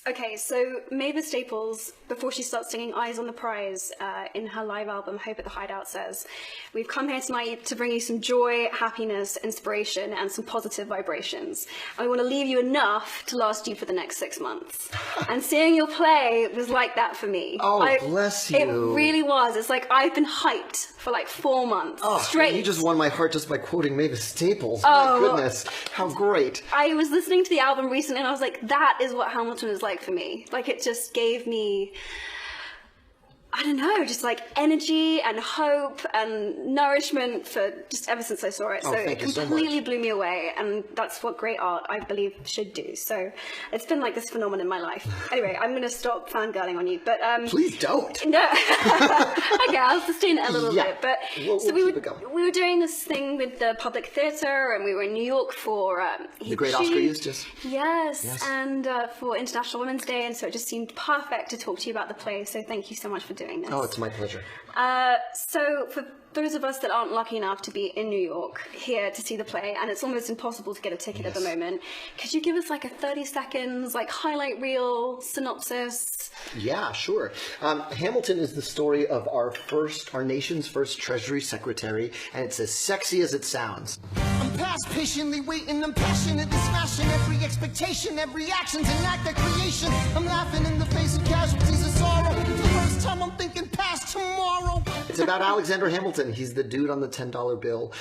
Okay, so Mavis Staples, before she starts singing Eyes on the Prize in her live album, Hope at the Hideout, says, "We've come here tonight to bring you some joy, happiness, inspiration, and some positive vibrations. And we want to leave you enough to last you for the next 6 months." And seeing your play was like that for me. Oh, bless you. It really was. It's like I've been hyped for like 4 months straight. You just won my heart just by quoting Mavis Staples. My goodness, how great. I was listening to the album recently and I was like, that is what Hamilton is like for me. Like, it just gave me, I don't know, just like energy and hope and nourishment for just ever since I saw it. So it completely blew me away, and that's what great art, I believe, should do. So it's been like this phenomenon in my life. Anyway, I'm going to stop fangirling on you, but please don't. No. Okay, I'll sustain it a little bit. But so we were doing this thing with the Public Theatre, and we were in New York for the Great Oscar Eustace. Yes, and for International Women's Day, and so it just seemed perfect to talk to you about the play. So thank you so much for doing this. Oh, it's my pleasure. So for those of us that aren't lucky enough to be in New York here to see the play, and it's almost impossible to get a ticket at the moment, could you give us like a 30 seconds, like highlight reel synopsis? Yeah, sure. Hamilton is the story of our nation's first Treasury Secretary, and it's as sexy as it sounds. I'm past patiently waiting, I'm passionately smashing every expectation, every action's an act of creation. I'm laughing in the face of casualties of sorrow. For the first time I'm thinking past tomorrow. It's about Alexander Hamilton. He's the dude on the $10 bill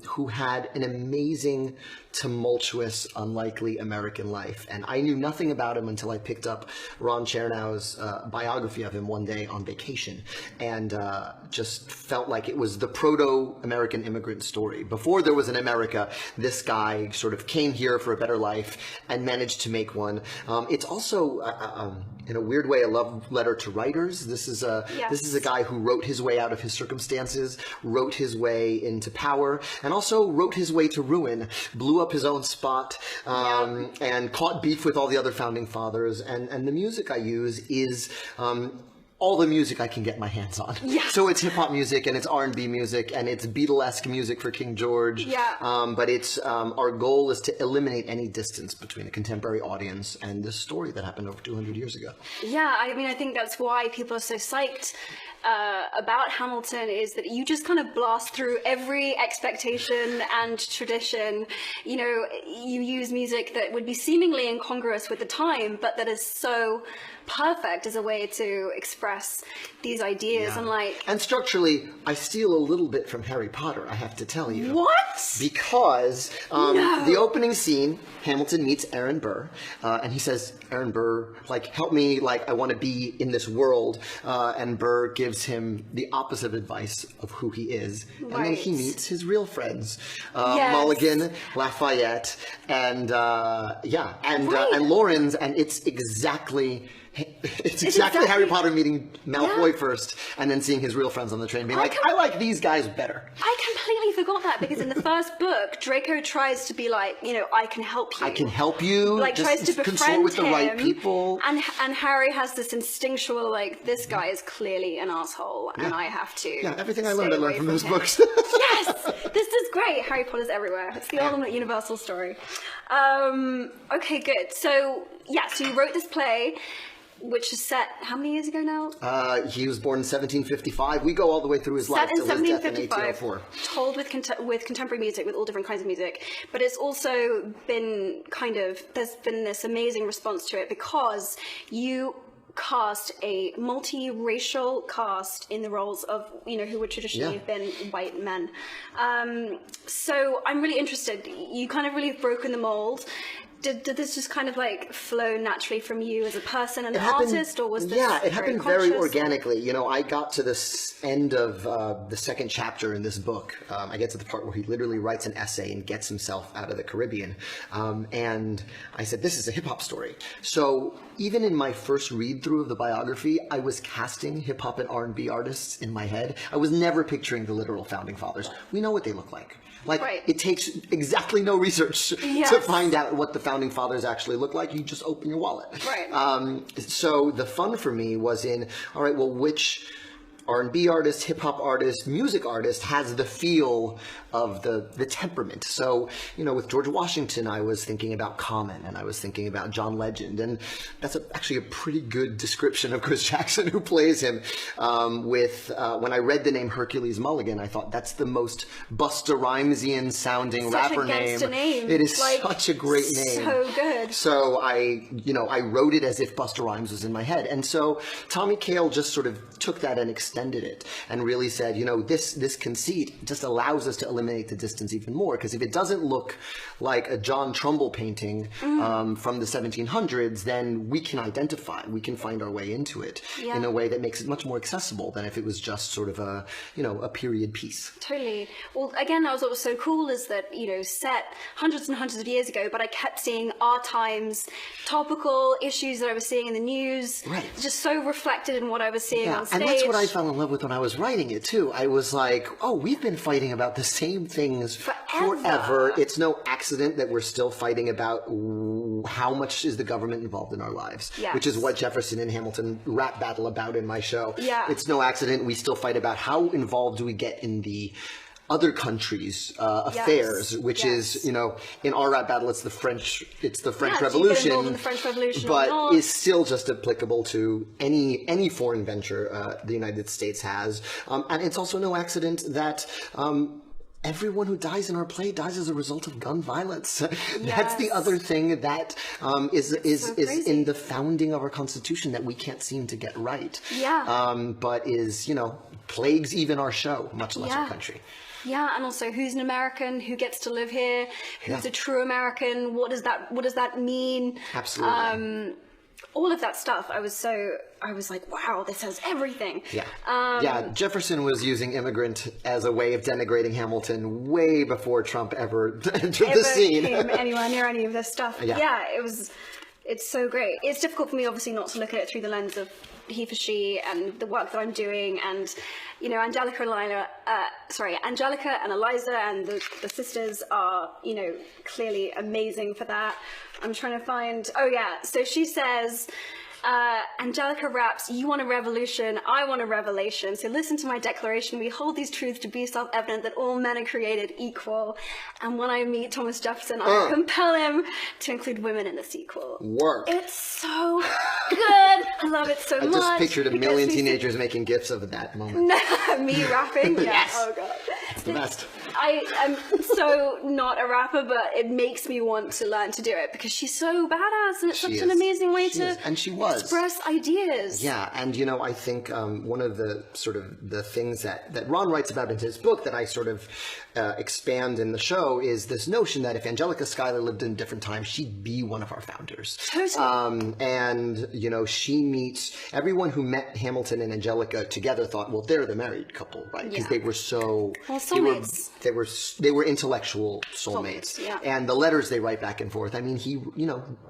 who had an amazing, tumultuous, unlikely American life. And I knew nothing about him until I picked up Ron Chernow's biography of him one day on vacation, and just felt like it was the proto-American immigrant story. Before there was an America, this guy sort of came here for a better life and managed to make one. It's also, in a weird way, a love letter to writers. This is a guy who wrote his way out of his circumstances, wrote his way into power, and also wrote his way to ruin, blew up his own spot, and caught beef with all the other founding fathers. And the music I use is all the music I can get my hands on. Yeah. So it's hip-hop music, and it's R&B music, and it's Beatlesque music for King George. Yeah. But it's our goal is to eliminate any distance between a contemporary audience and this story that happened over 200 years ago. Yeah, I mean, I think that's why people are so psyched about Hamilton, is that you just kind of blast through every expectation and tradition. You know, you use music that would be seemingly incongruous with the time, but that is so perfect as a way to express these ideas. And structurally, I steal a little bit from Harry Potter, I have to tell you. What? Because the opening scene, Hamilton meets Aaron Burr, and he says, Aaron Burr, like, help me, like, I want to be in this world, and Burr gives him the opposite advice of who he is, and then he meets his real friends, Mulligan, Lafayette, and and Laurens, and it's exactly Harry Potter meeting Malfoy first, and then seeing his real friends on the train, being like, I like these guys better. I completely forgot that, because in the first book, Draco tries to be like, you know, I can help you. I can help you. Like, tries to befriend with the right people. And Harry has this instinctual, like, this guy is clearly an asshole, and I have to. Yeah, everything I learned from those books. Yes! This is great. Harry Potter's everywhere. It's the ultimate universal story. Okay, good. So, so you wrote this play, which is set how many years ago now? He was born in 1755. We go all the way through his life to his death in 1804. Told with contemporary music, with all different kinds of music. But it's also been there's been this amazing response to it, because you cast a multi-racial cast in the roles of, you know, who would traditionally have been white men. So I'm really interested. You kind of really have broken the mold. Did this just kind of like flow naturally from you as a person and an artist, or was this it happened very organically. You know, I got to this end of the second chapter in this book. I get to the part where he literally writes an essay and gets himself out of the Caribbean. And I said, this is a hip-hop story. So even in my first read-through of the biography, I was casting hip-hop and R&B artists in my head. I was never picturing the literal founding fathers. We know what they look like. Like, it takes exactly no research to find out what the founding fathers actually look like. You just open your wallet. Right. So the fun for me was in, all right, well, which R&B artist, hip hop artist, music artist has the feel of the temperament. So, you know, with George Washington, I was thinking about Common, and I was thinking about John Legend, and that's actually a pretty good description of Chris Jackson, who plays him. When I read the name Hercules Mulligan, I thought that's the most Busta Rhymesian sounding rapper name. It is like, such a great name. So good. So I wrote it as if Busta Rhymes was in my head, and so Tommy Kail just sort of took that and extended it and really said, you know, this conceit just allows us to eliminate the distance even more, because if it doesn't look like a John Trumbull painting from the 1700s, then we can find our way into it in a way that makes it much more accessible than if it was just sort of a period piece. Totally. Well, again, that was what was so cool, is that, you know, set hundreds and hundreds of years ago, but I kept seeing our time's topical issues that I was seeing in the news, just so reflected in what I was seeing on stage. And that's what I fell in love with when I was writing it too. I was like, oh, we've been fighting about the same things forever. It's no accident that we're still fighting about how much is the government involved in our lives, which is what Jefferson and Hamilton rap battle about in my show. It's no accident we still fight about how involved do we get in the other countries' affairs, which is, you know, in our rap battle, it's the French Revolution, in the French Revolution, but is still just applicable to any foreign venture the United States has, and it's also no accident that. Everyone who dies in our play dies as a result of gun violence. That's the other thing that is in the founding of our Constitution that we can't seem to get right. But is, you know, plagues even our show, much less our country. Yeah, and also who's an American, who gets to live here, who's a true American, what does that mean? Absolutely. All of that stuff, I was like, wow, this has everything. Jefferson was using immigrant as a way of denigrating Hamilton way before Trump ever entered the scene. Came anywhere near any of this stuff. It's so great. It's difficult for me, obviously, not to look at it through the lens of HeforShe and the work that I'm doing, and, you know, Angelica and Eliza and the sisters are, you know, clearly amazing for that. I'm trying to find, so she says, Angelica raps, you want a revolution, I want a revelation. So listen to my declaration. We hold these truths to be self-evident that all men are created equal. And when I meet Thomas Jefferson, I compel him to include women in the sequel. Work. It's so good. I love it so much. I just pictured a million teenagers making GIFs of that moment. Me rapping? Yes. Oh, God. It's the best. I'm so not a rapper, but it makes me want to learn to do it because she's so badass, and it's such an amazing way to express ideas. Yeah, and you know, I think one of the sort of the things that Ron writes about in his book that I sort of expand in the show is this notion that if Angelica Schuyler lived in a different time, she'd be one of our founders. Totally. And you know, she meets everyone who met Hamilton and Angelica together thought, well, they're the married couple, right? Because they were so soulmates. They were intellectual soulmates. And the letters they write back and forth. I mean,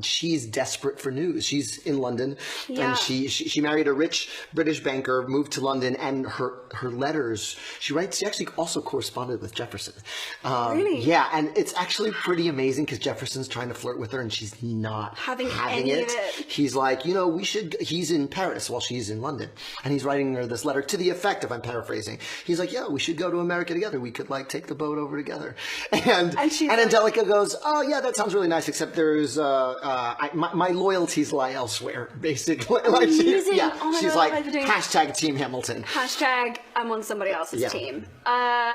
she's desperate for news. She's in London, and she married a rich British banker, moved to London, and her letters she actually also corresponded with Jefferson. Really? Yeah, and it's actually pretty amazing because Jefferson's trying to flirt with her, and she's not having it. He's like, you know, he's in Paris while she's in London, and he's writing her this letter to the effect of, I'm paraphrasing, he's like, yeah, we should go to America together. We could like take the boat over together. And Angelica goes, oh yeah, that sounds really nice, except there's my loyalties lie elsewhere, basically. Like she's like, hashtag Team Hamilton. Hashtag I'm on somebody else's team.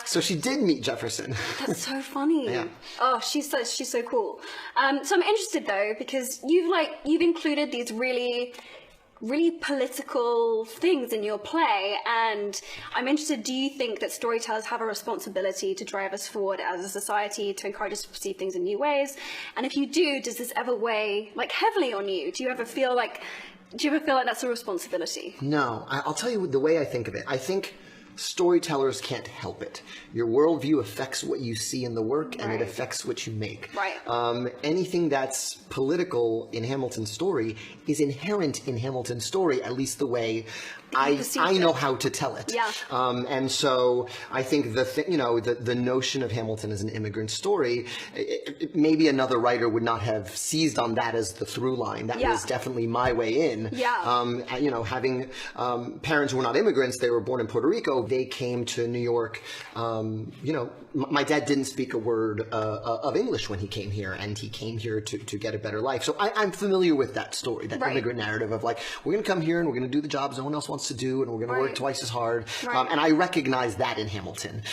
So she did meet Jefferson. That's so funny. Oh, she's so cool. So I'm interested though, because you've included these really political things in your play, and I'm interested, do you think that storytellers have a responsibility to drive us forward as a society, to encourage us to perceive things in new ways? And if you do, does this ever weigh like heavily on you? Do you ever feel like that's a responsibility? No, I'll tell you the way I think of it. I think storytellers can't help it. Your worldview affects what you see in the work, and it affects what you make. Right. Anything that's political in Hamilton's story is inherent in Hamilton's story, at least the way I know how to tell it. Yeah. And so I think the notion of Hamilton as an immigrant story, maybe another writer would not have seized on that as the through line. That was definitely my way in. Yeah. Having parents who were not immigrants, they were born in Puerto Rico. They came to New York. My dad didn't speak a word of English when he came here, and he came here to get a better life. So I'm familiar with that story, that immigrant narrative of like, we're going to come here and we're going to do the jobs no one else wants to do, and we're going to work twice as hard. And I recognize that in Hamilton.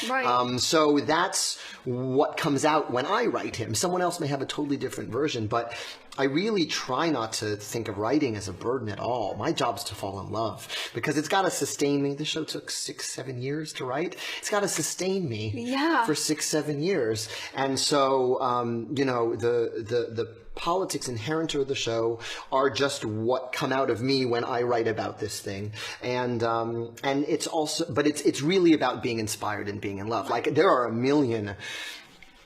So that's what comes out when I write him. Someone else may have a totally different version, but I really try not to think of writing as a burden at all. My job's to fall in love, because it's got to sustain me. This show took 6-7 years to write. It's got to sustain me for 6-7 years. And so, the politics inherent to the show are just what come out of me when I write about this thing. And it's also, but it's really about being inspired and being in love. Like, there are a million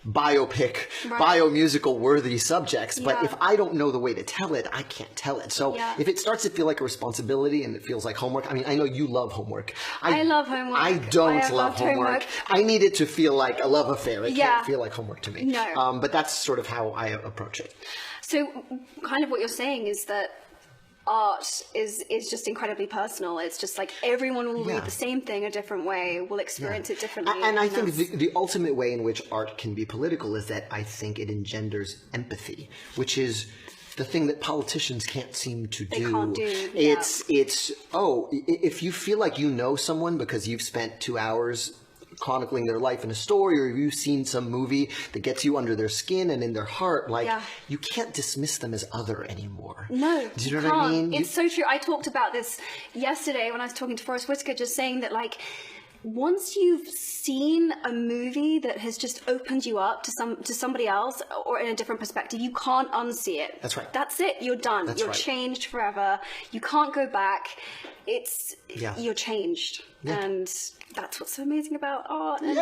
biopic, biomusical worthy subjects, but if I don't know the way to tell it, I can't tell it. So if it starts to feel like a responsibility and it feels like homework, I mean, I know you love homework. I love homework. I don't love homework. I need it to feel like a love affair. It can't feel like homework to me. No. But that's sort of how I approach it. So kind of what you're saying is that art is just incredibly personal. It's just like everyone will read the same thing a different way, will experience it differently. And I think the ultimate way in which art can be political is that I think it engenders empathy, which is the thing that politicians can't seem to do. They can't do. It's if you feel like you know someone because you've spent 2 hours chronicling their life in a story, or you've seen some movie that gets you under their skin and in their heart, like, you can't dismiss them as other anymore. No, do you know what I mean? It's so true. I talked about this yesterday when I was talking to Forrest Whitaker, just saying that, like, once you've seen a movie that has just opened you up to somebody else or in a different perspective, you can't unsee it. That's right. That's it. You're done. You're changed forever. You can't go back. You're changed. And that's what's so amazing about art. And